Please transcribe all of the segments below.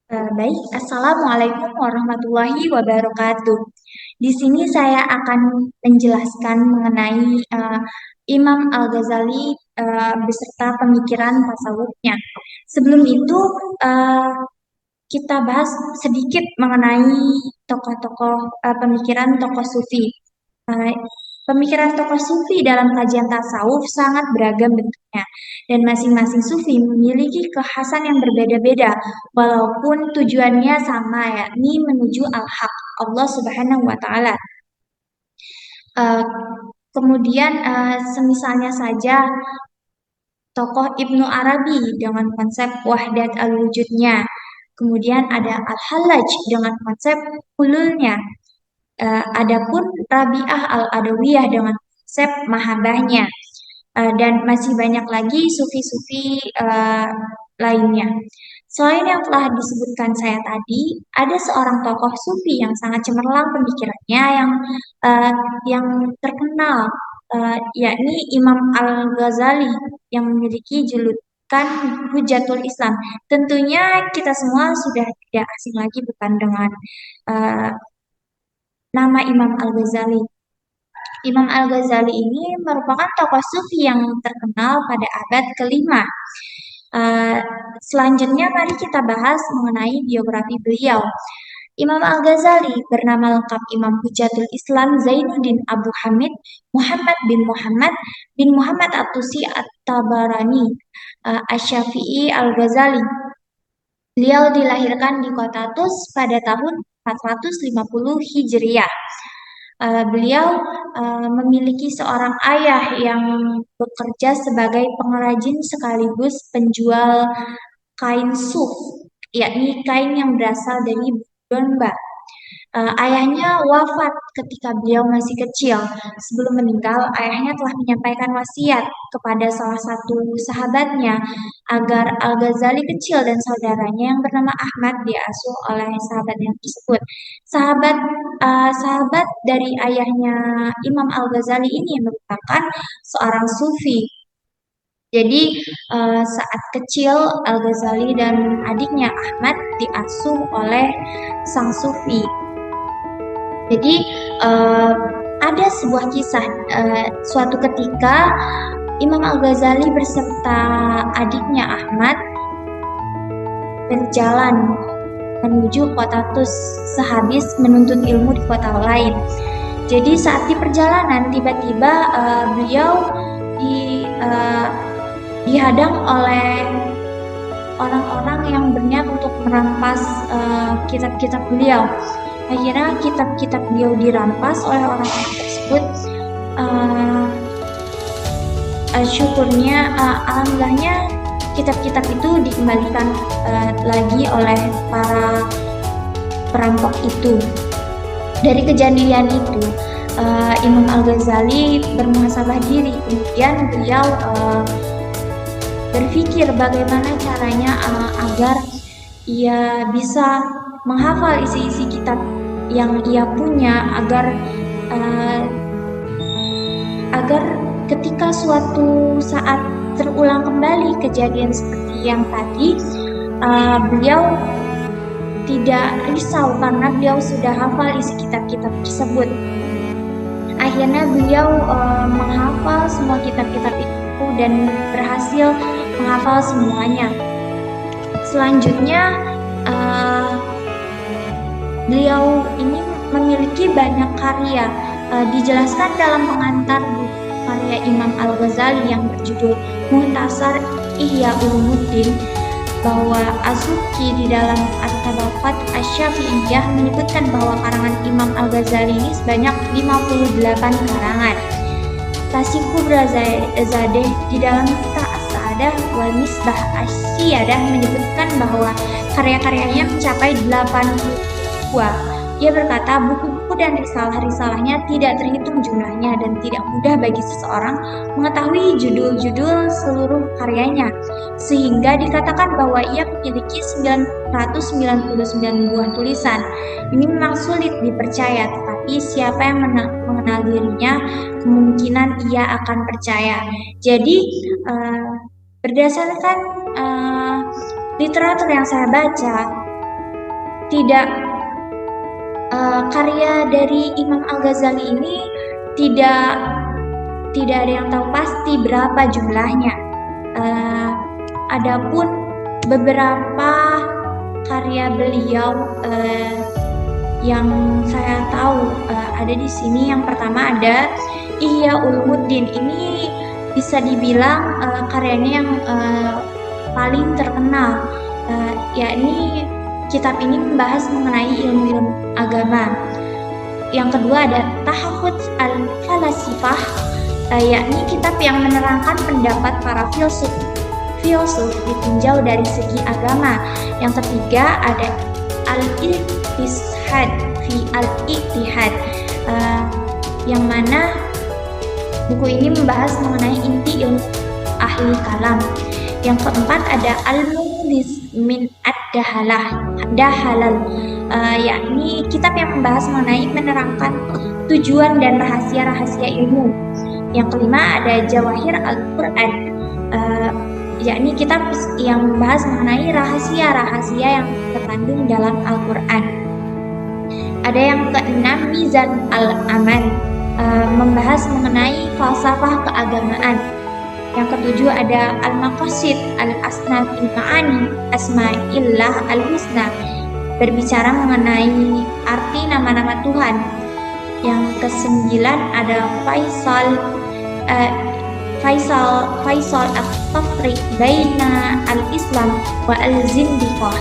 Baik, Assalamualaikum warahmatullahi wabarakatuh. Di sini saya akan menjelaskan mengenai Imam Al-Ghazali beserta pemikiran tasawufnya. Sebelum itu, uh, kita bahas sedikit mengenai tokoh-tokoh pemikiran tokoh sufi. Eh, Pemikiran tokoh sufi dalam kajian tasawuf sangat beragam bentuknya, dan masing-masing sufi memiliki kekhasan yang berbeda-beda, walaupun tujuannya sama, yakni menuju al-haq, Allah Subhanahu wa Ta'ala. Eh, Kemudian, semisalnya saja tokoh Ibnu Arabi dengan konsep wahdat al-wujudnya. Kemudian ada Al-Hallaj dengan konsep hululnya. Adapun Rabi'ah Al-Adawiyah dengan konsep mahabahnya. Dan masih banyak lagi sufi-sufi lainnya. Selain yang telah disebutkan saya tadi, ada seorang tokoh sufi yang sangat cemerlang pemikirannya eh, yang terkenal, yakni Imam Al-Ghazali yang memiliki julukan Hujatul Islam. Tentunya kita semua sudah tidak asing lagi bukan dengan eh, nama Imam Al-Ghazali. Imam Al-Ghazali ini merupakan tokoh sufi yang terkenal pada abad kelima. Uh, Selanjutnya mari kita bahas mengenai biografi beliau. Imam Al-Ghazali bernama lengkap Imam Hujatul Islam Zainuddin Abu Hamid Muhammad bin Muhammad At-Tusi At-Tabarani Asy-Syafi'i Al-Ghazali. Beliau dilahirkan di kota Tus pada tahun 450 Hijriah. Beliau memiliki seorang ayah yang bekerja sebagai pengrajin sekaligus penjual kain suf, yakni kain yang berasal dari domba. Ayahnya wafat ketika beliau masih kecil. Sebelum meninggal, ayahnya telah menyampaikan wasiat kepada salah satu sahabatnya agar Al-Ghazali kecil dan saudaranya yang bernama Ahmad diasuh oleh sahabat yang tersebut. Sahabat dari ayahnya Imam Al-Ghazali ini merupakan seorang sufi. Jadi saat kecil Al-Ghazali dan adiknya Ahmad diasuh oleh sang sufi. Jadi eh, ada sebuah kisah, suatu ketika Imam Al-Ghazali beserta adiknya Ahmad berjalan menuju kota Tus sehabis menuntut ilmu di kota lain. Jadi saat di perjalanan tiba-tiba beliau di, eh, dihadang oleh orang-orang yang berniat untuk merampas kitab-kitab beliau. Akhirnya kitab-kitab beliau dirampas oleh orang-orang tersebut. Uh, Syukurnya, alhamdulillahnya kitab-kitab itu dikembalikan lagi oleh para perampok itu. Dari kejadian itu, Imam Al-Ghazali bermuhasabah diri. Kemudian beliau berpikir bagaimana caranya agar ia bisa menghafal isi-isi kitab yang ia punya uh, agar ketika suatu saat terulang kembali kejadian seperti yang tadi, beliau tidak risau karena beliau sudah hafal isi kitab-kitab tersebut. Akhirnya beliau menghafal semua kitab-kitab itu dan berhasil menghafal semuanya. Selanjutnya, beliau ini memiliki banyak karya. Dijelaskan dalam pengantar buku karya Imam Al-Ghazali yang berjudul Muhtasar Ihya Ulumuddin bahwa Az-Zuhri di dalam At-Tabaqat Asy-Syafi'iyah menyebutkan bahwa karangan Imam Al-Ghazali ini sebanyak 58 karangan. Tasik Kubra Zadeh di dalam Kitab As-Sa'adah wal Misbah Asy-Syiyadah menyebutkan bahwa karya-karyanya mencapai 80 buah. Ia berkata, buku-buku dan risalah-risalahnya tidak terhitung jumlahnya dan tidak mudah bagi seseorang mengetahui judul-judul seluruh karyanya, sehingga dikatakan bahwa ia memiliki 999 buah tulisan. Ini memang sulit dipercaya, tetapi siapa yang mengenal dirinya, kemungkinan ia akan percaya. Jadi, berdasarkan literatur yang saya baca, tidak karya dari Imam Al-Ghazali ini tidak tidak ada yang tahu pasti berapa jumlahnya. Adapun beberapa karya beliau yang saya tahu ada di sini. Yang pertama ada Ihya Ulumuddin. Ini bisa dibilang karyanya yang paling terkenal, yakni kitab ini membahas mengenai ilmu-ilmu agama. Yang kedua ada Tahafudz al-Falasifah, yakni kitab yang menerangkan pendapat para filsuf ditinjau dari segi agama. Yang ketiga ada Al-Ittihad fi Al-Ittihad, yang mana buku ini membahas mengenai inti ilmu ahli kalam. Yang keempat ada Al-Mughnis min Ad-Dahalal, yakni kitab yang membahas mengenai menerangkan tujuan dan rahasia-rahasia ilmu. Yang kelima ada Jawahir Al-Quran, yakni kitab yang membahas mengenai rahasia-rahasia yang terkandung dalam Al-Quran. Ada yang keenam Mizan Al-Aman, membahas mengenai falsafah keagamaan. Yang ketujuh ada Al-Maqasid Al-Asna fi Ma'ani Asma'illah Al-Husna, berbicara mengenai arti nama-nama Tuhan. Yang kesembilan ada Faisal At-Tafriq Baina Al-Islam wa Al-Zindiqah,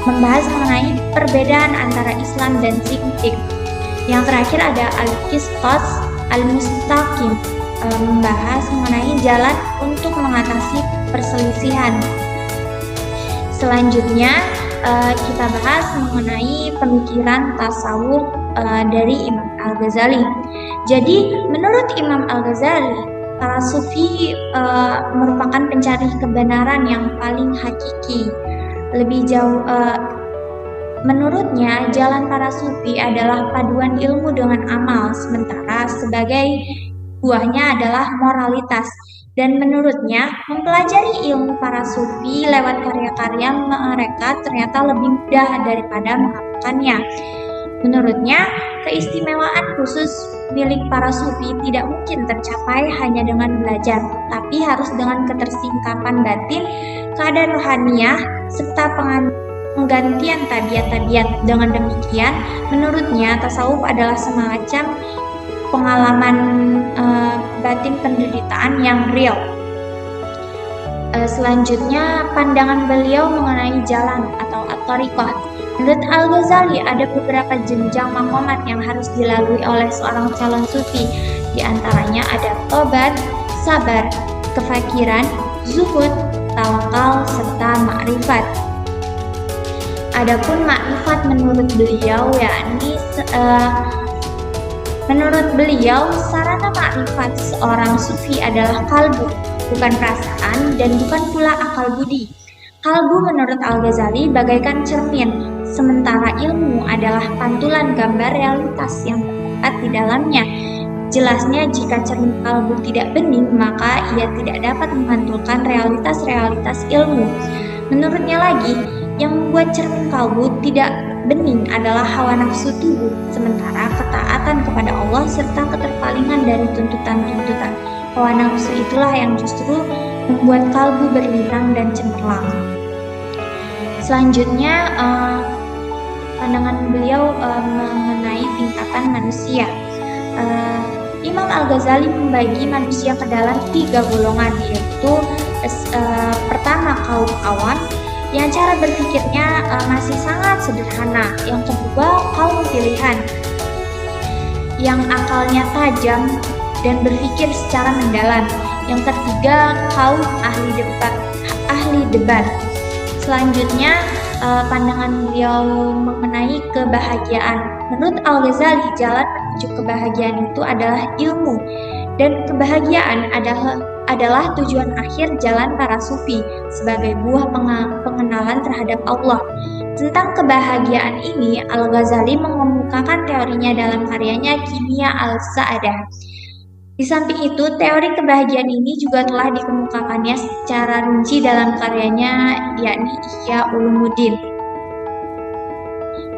membahas mengenai perbedaan antara Islam dan zindiq. Yang terakhir ada Al-Qistas Al-Mustaqim, membahas mengenai jalan untuk mengatasi perselisihan. Selanjutnya kita bahas mengenai pemikiran tasawuf dari Imam Al-Ghazali. Jadi menurut Imam Al-Ghazali, para sufi merupakan pencari kebenaran yang paling hakiki. Lebih jauh, menurutnya jalan para sufi adalah paduan ilmu dengan amal, sementara sebagai buahnya adalah moralitas. Dan menurutnya mempelajari ilmu para sufi lewat karya-karya mereka ternyata lebih mudah daripada menghafalkannya. Menurutnya, keistimewaan khusus milik para sufi tidak mungkin tercapai hanya dengan belajar, tapi harus dengan ketersingkapan batin, keadaan rohaniah, serta penggantian tabiat-tabiat. Dengan demikian, menurutnya tasawuf adalah semacam pengalaman batin penderitaan yang real. Selanjutnya, pandangan beliau mengenai jalan atau at-thariqah. Menurut Al-Ghazali, ada beberapa jenjang maqamat yang harus dilalui oleh seorang calon sufi. Di antaranya ada tobat, sabar, kefakiran, zuhud, tawakal, serta makrifat. Adapun makrifat menurut beliau, yakni menurut beliau, sarana makrifat seorang sufi adalah kalbu, bukan perasaan dan bukan pula akal budi. Kalbu menurut Al-Ghazali bagaikan cermin, sementara ilmu adalah pantulan gambar realitas yang terdapat di dalamnya. Jelasnya, jika cermin kalbu tidak bening, maka ia tidak dapat memantulkan realitas-realitas ilmu. Menurutnya lagi, yang membuat cermin kalbu tidak bening adalah hawa nafsu tubuh, sementara ketaatan kepada Allah serta keterpalingan dari tuntutan-tuntutan hawa nafsu itulah yang justru membuat kalbu berlinang dan cemerlang. Selanjutnya, pandangan beliau mengenai tingkatan manusia. Imam Al-Ghazali membagi manusia ke dalam 3 golongan, yaitu pertama kaum awam yang cara berpikirnya masih sangat sederhana. Yang kedua, kaum pilihan yang akalnya tajam dan berpikir secara mendalam. Yang ketiga, kaum ahli debat. Selanjutnya, pandangan beliau mengenai kebahagiaan. Menurut Al-Ghazali, jalan menuju kebahagiaan itu adalah ilmu, dan kebahagiaan adalah tujuan akhir jalan para sufi sebagai buah pengenalan terhadap Allah. Tentang kebahagiaan ini, Al-Ghazali mengemukakan teorinya dalam karyanya Kimia Al-Sa'adah. Di samping itu, teori kebahagiaan ini juga telah dikemukakannya secara rinci dalam karyanya, yakni Ihya Ulumuddin.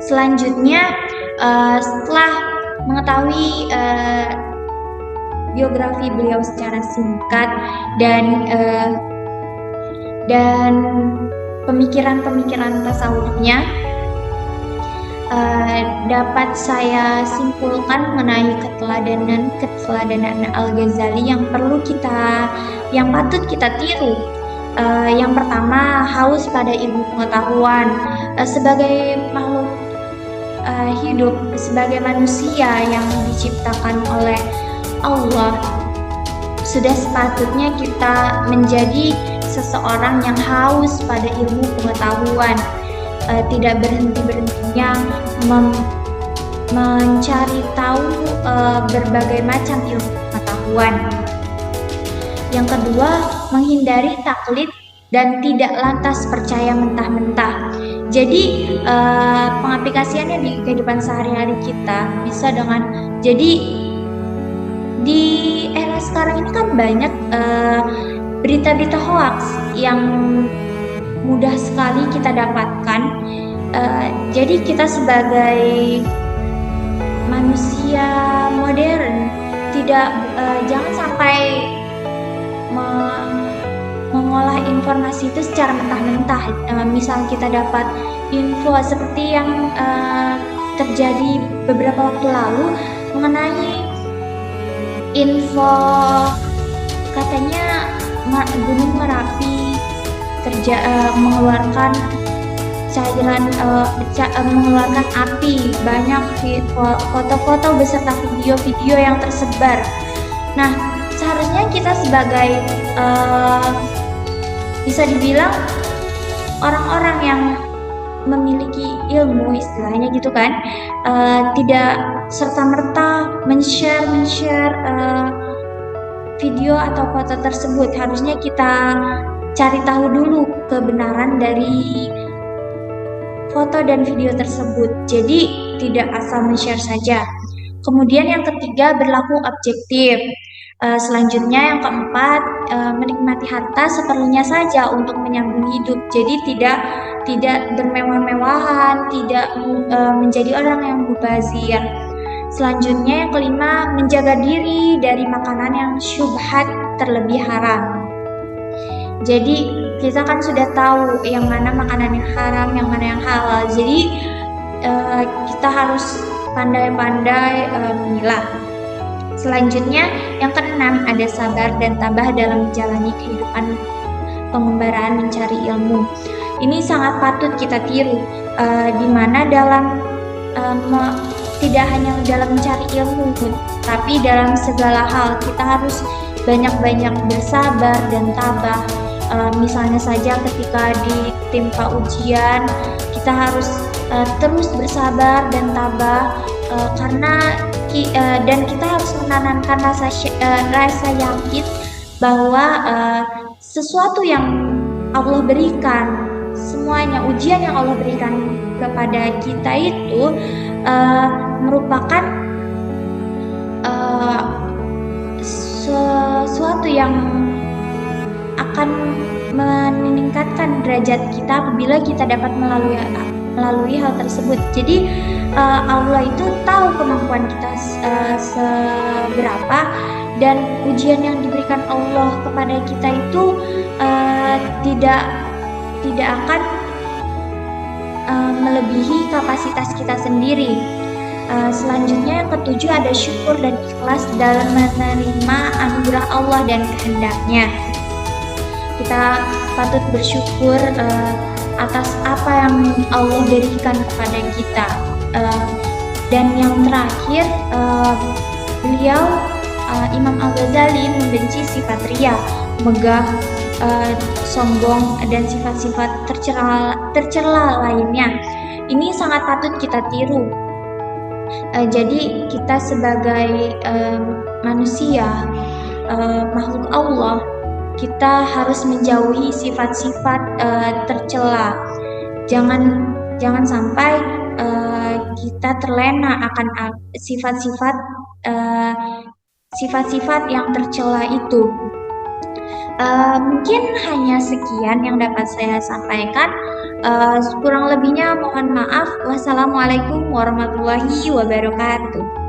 Selanjutnya, setelah mengetahui biografi beliau secara singkat dan dan pemikiran-pemikiran tasawufnya, dapat saya simpulkan mengenai keteladanan Al-Ghazali yang patut kita tiru. Yang pertama, haus pada ilmu pengetahuan. Sebagai makhluk hidup, sebagai manusia yang diciptakan oleh Allah, sudah sepatutnya kita menjadi seseorang yang haus pada ilmu pengetahuan, tidak berhenti-berhentinya mencari tahu berbagai macam ilmu pengetahuan. Yang kedua, menghindari taklid dan tidak lantas percaya mentah-mentah. Jadi pengaplikasiannya di kehidupan sehari-hari kita bisa dengan, jadi di era sekarang ini kan banyak berita-berita hoax yang mudah sekali kita dapatkan. Jadi kita sebagai manusia modern jangan sampai mengolah informasi itu secara mentah-mentah. Misal kita dapat info seperti yang terjadi beberapa waktu lalu mengenai info katanya Gunung Merapi mengeluarkan cairan, mengeluarkan api, banyak foto-foto beserta video-video yang tersebar. Nah, seharusnya kita sebagai bisa dibilang orang-orang yang memiliki ilmu, istilahnya gitu kan, tidak serta-merta men-share video atau foto tersebut. Harusnya kita cari tahu dulu kebenaran dari foto dan video tersebut. Jadi tidak asal men-share saja. Kemudian yang ketiga, berlaku objektif. Selanjutnya yang keempat, menikmati harta seperlunya saja untuk menyambung hidup. Jadi tidak bermewah-mewahan, tidak menjadi orang yang mubazir. Selanjutnya yang kelima, menjaga diri dari makanan yang syubhat terlebih haram. Jadi kita kan sudah tahu yang mana makanan yang haram, yang mana yang halal. Jadi kita harus pandai-pandai memilah. Selanjutnya yang keenam, ada sabar dan tabah dalam menjalani kehidupan pengembaraan mencari ilmu. Ini sangat patut kita tiru, di mana dalam tidak hanya dalam mencari ilmu, tapi dalam segala hal kita harus banyak-banyak bersabar dan tabah. Misalnya saja ketika ditimpa ujian, kita harus terus bersabar dan tabah, dan kita harus menanamkan rasa yakin bahwa sesuatu yang Allah berikan, semuanya ujian yang Allah berikan kepada kita itu merupakan sesuatu yang akan meningkatkan derajat kita apabila kita dapat melalui hal tersebut. Jadi Allah itu tahu kemampuan kita seberapa, dan ujian yang diberikan Allah kepada kita itu tidak akan melebihi kapasitas kita sendiri. Selanjutnya yang ketujuh, ada syukur dan ikhlas dalam menerima anugerah Allah dan kehendaknya. Kita patut bersyukur atas apa yang Allah berikan kepada kita. Dan yang terakhir, beliau Imam Al-Ghazali membenci sifat riya, megah, sombong, dan sifat-sifat tercela lainnya. Ini sangat patut kita tiru. Jadi kita sebagai manusia, makhluk Allah, kita harus menjauhi sifat-sifat tercela. Jangan sampai kita terlena akan sifat-sifat yang tercela itu. Mungkin hanya sekian yang dapat saya sampaikan. Kurang lebihnya mohon maaf. Wassalamualaikum warahmatullahi wabarakatuh.